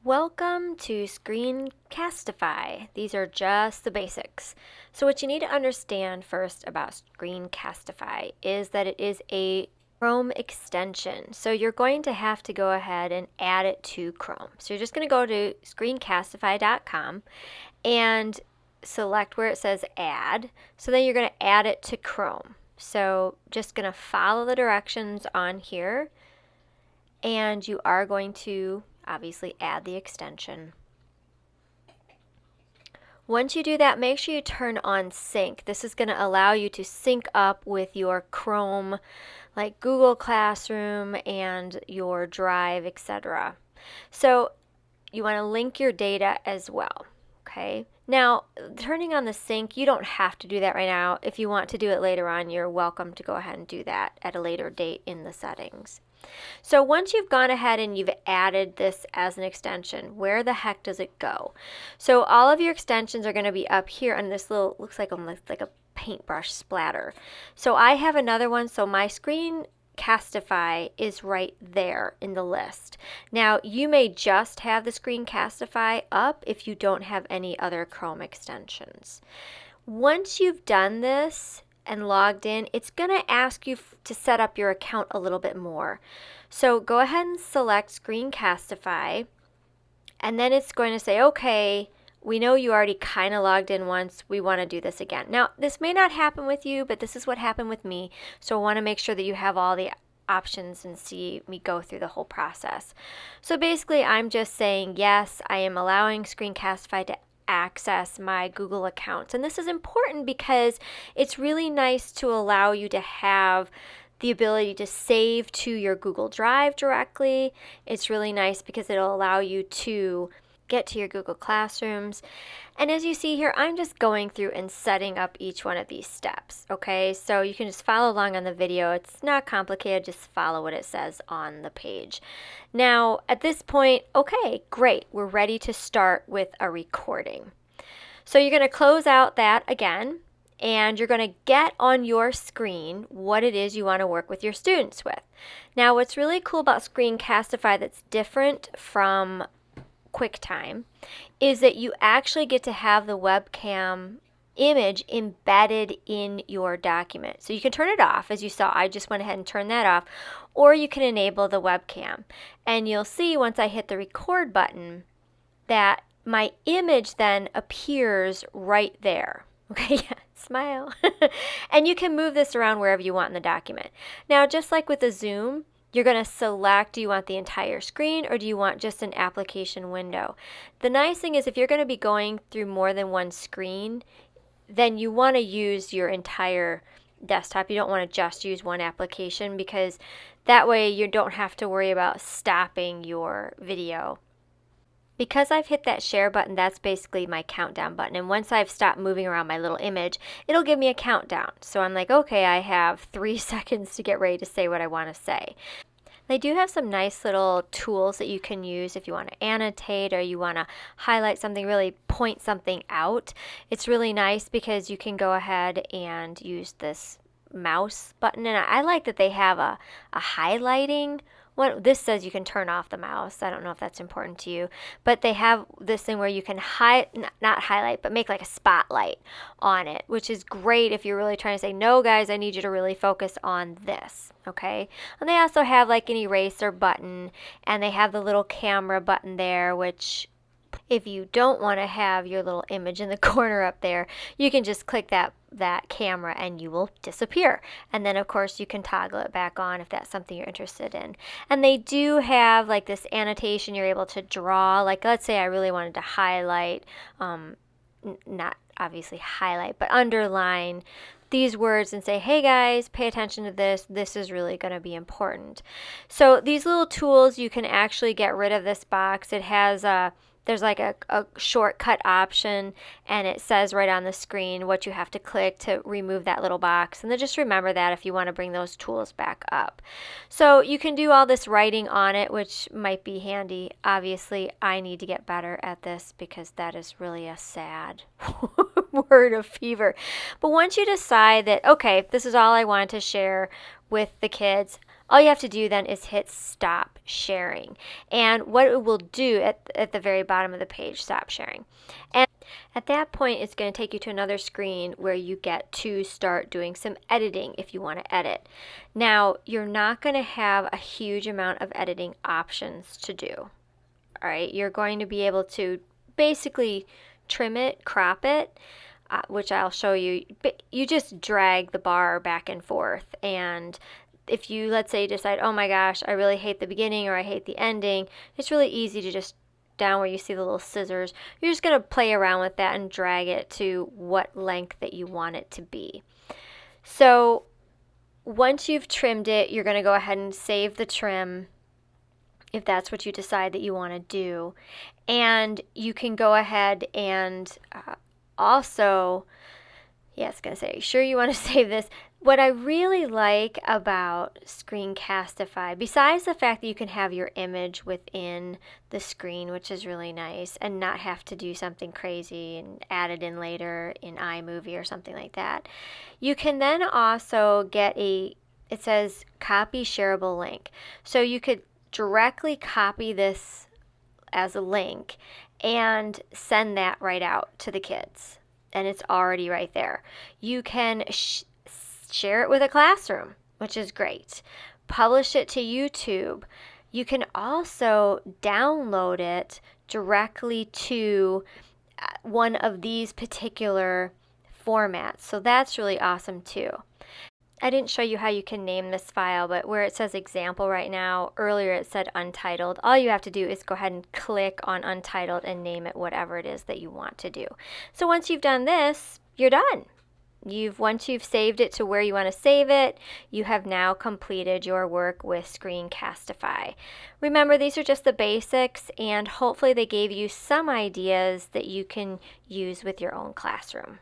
Welcome to Screencastify. These are just the basics. So what you need to understand first about Screencastify is that it is a Chrome extension. So you're going to have to go ahead and add it to Chrome. So you're just going to go to screencastify.com and select where it says add. So then you're going to add it to Chrome. So just going to follow the directions on here, and you are going to obviously add the extension. Once you do that, make sure you turn on sync. This is going to allow you to sync up with your Chrome, like Google Classroom and your Drive, etc. So you want to link your data as well. Okay. Now, turning on the sync, you don't have to do that right now. If you want to do it later on, you're welcome to go ahead and do that at a later date in the settings. So once you've gone ahead and you've added this as an extension, where the heck does it go? So all of your extensions are going to be up here on this little, looks like almost like a paintbrush splatter. So I have another one, so my Screencastify is right there in the list. Now you may just have the Screencastify up if you don't have any other Chrome extensions. Once you've done this and logged in, it's going to ask you to set up your account a little bit more. So go ahead and select Screencastify, and then it's going to say, okay, we know you already kind of logged in once, we want to do this again. Now, this may not happen with you, but this is what happened with me, so I want to make sure that you have all the options and see me go through the whole process. So basically, I'm just saying, yes, I am allowing Screencastify to access my Google accounts. And this is important because it's really nice to allow you to have the ability to save to your Google Drive directly. It's really nice because it'll allow you to get to your Google Classrooms. And as you see here, I'm just going through and setting up each one of these steps, okay? So you can just follow along on the video. It's not complicated, just follow what it says on the page. Now, at this point, okay, great. We're ready to start with a recording. So you're going to close out that again, and you're going to get on your screen what it is you want to work with your students with. Now, what's really cool about Screencastify that's different from QuickTime is that you actually get to have the webcam image embedded in your document. So you can turn it off. As you saw, I just went ahead and turned that off, or you can enable the webcam. And you'll see once I hit the record button that my image then appears right there. Okay, yeah, smile. And you can move this around wherever you want in the document. Now, just like with the Zoom, you're going to select, do you want the entire screen or do you want just an application window? The nice thing is if you're going to be going through more than one screen, then you want to use your entire desktop. You don't want to just use one application because that way you don't have to worry about stopping your video. Because I've hit that share button, that's basically my countdown button. And once I've stopped moving around my little image, it'll give me a countdown. So I'm like, okay, I have 3 seconds to get ready to say what I want to say. They do have some nice little tools that you can use if you want to annotate or you want to highlight something, really point something out. It's really nice because you can go ahead and use this mouse button. And I like that they have a highlighting. This says you can turn off the mouse. I don't know if that's important to you, but they have this thing where you can not highlight, but make like a spotlight on it, which is great if you're really trying to say, no guys, I need you to really focus on this, okay? And they also have like an eraser button, and they have the little camera button there, which if you don't want to have your little image in the corner up there, you can just click that camera and you will disappear. And then of course you can toggle it back on if that's something you're interested in. And they do have like this annotation you're able to draw. Like let's say I really wanted to highlight, not obviously highlight, but underline these words and say, hey guys, pay attention to this. This is really going to be important. So these little tools, you can actually get rid of this box. It has there's like a shortcut option, and it says right on the screen what you have to click to remove that little box. And then just remember that if you want to bring those tools back up. So you can do all this writing on it, which might be handy. Obviously, I need to get better at this because that is really a sad word of fever. But once you decide that, okay, this is all I want to share with the kids, All you have to do then is hit stop sharing. And what it will do at the very bottom of the page, stop sharing. And at that point, it's going to take you to another screen where you get to start doing some editing if you want to edit. Now, you're not going to have a huge amount of editing options to do. All right, you're going to be able to basically trim it, crop it, which I'll show you. You just drag the bar back and forth, and if you, let's say, decide, oh my gosh, I really hate the beginning or I hate the ending, it's really easy to just down where you see the little scissors, you're just going to play around with that and drag it to what length that you want it to be. So once you've trimmed it, you're going to go ahead and save the trim if that's what you decide that you want to do. And you can go ahead and also, yeah, it's going to say, sure you want to save this. What I really like about Screencastify, besides the fact that you can have your image within the screen, which is really nice, and not have to do something crazy and add it in later in iMovie or something like that, you can then also get it says copy shareable link. So you could directly copy this as a link and send that right out to the kids. And it's already right there. You can share it with a classroom, which is great. Publish it to YouTube. You can also download it directly to one of these particular formats. So that's really awesome too. I didn't show you how you can name this file, but where it says example right now, earlier it said untitled. All you have to do is go ahead and click on untitled and name it whatever it is that you want to do. So once you've done this, you're done. Once you've saved it to where you want to save it, you have now completed your work with Screencastify. Remember, these are just the basics, and hopefully they gave you some ideas that you can use with your own classroom.